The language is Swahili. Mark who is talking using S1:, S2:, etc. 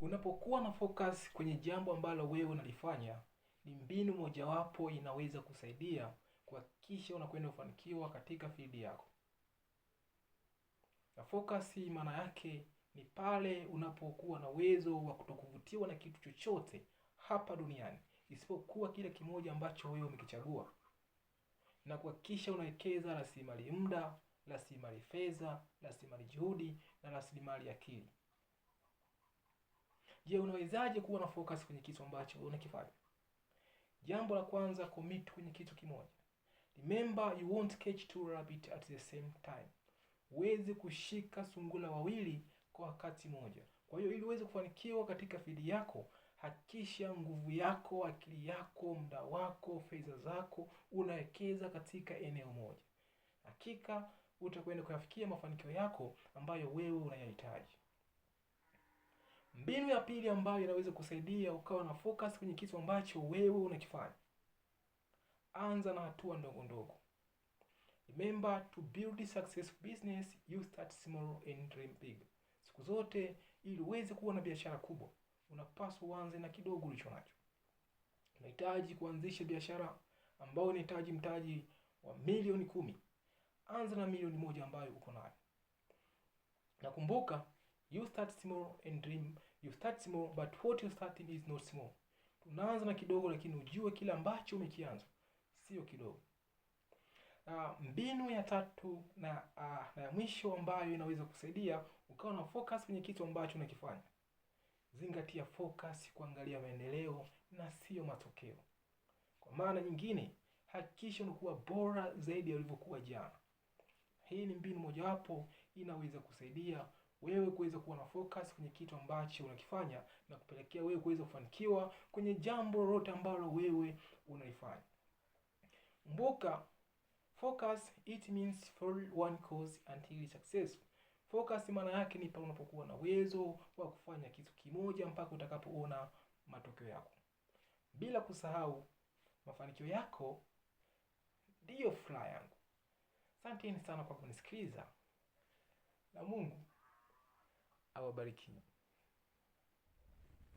S1: Unapokuwa na focus kwenye jambo ambalo wewe unalifanya, ni mbinu mojawapo inaweza kusaidia kuhakikisha unakwenda kufanikiwa katika field yako. Na focus maana yake ni pale unapokuwa na uwezo wa kutokuvutiwa na kitu chochote hapa duniani isipokuwa kile kimoja ambacho wewe umekichagua, na kuhakikisha unawekeza rasilimali muda, rasilimali fedha, rasilimali juhudi na rasilimali akili. Je, unawezaje kuwa na focus kwenye kitu ambacho unakifanya? Jambo la kwanza, commit kwenye kitu kimoja. Remember, you won't catch two rabbits at the same time. Huwezi kushika sungura wawili kwa wakati moja. Kwa hiyo ili uweze kufanikiwa katika field yako, hakikisha nguvu yako, akili yako, muda wako, fedha zako unawekeza katika eneo moja. Hakika utakwenda kuyafikia mafanikio yako ambayo wewe unayahitaji. Mbinu ya pili ambayo inaweza kusaidia ukawa na focus kwenye kitu ambacho wewe unakifanya. Anza na hatua ndogo ndogo. Remember, to build a successful business, you start small and dream big. Siku zote ili uweze kuwa na biashara kubwa, unapaswa uanze na kidogo ulicho nacho. Unahitaji kuanzisha biashara ambayo inahitaji mtaji wa milioni 10. Anza na milioni 1 ambayo uko nayo. Nakumbuka, you start small and dream. You start small, but what you starting is not small. Tunaanza na kidogo, lakini ujue kile ambacho umekianza sio kidogo. Mbinu ya tatu na ya mwisho ambayo inaweza kusaidia ukawa na focus kwenye kitu ambacho unakifanya. Zingatia focus kuangalia maendeleo na sio matokeo. Kwa maana nyingine, hakikisha unakuwa bora zaidi ya ulivyokuwa jana. Hii ni mbinu mojawapo inaweza kusaidia wewe kuweza kuwa na focus kwenye kitu ambacho unakifanya na kupelekea wewe kuweza kufanikiwa kwenye jambo lolote ambalo wewe unalifanya. Kumbuka, focus it means follow one cause until successful. Focus maana yake ni pale unapokuwa na uwezo wa kufanya kitu kimoja mpaka utakapoona matokeo yako. Bila kusahau, mafanikio yako ndiyo furaha yangu. Asanteni sana kwa kunisikiliza, na Mungu awabariki.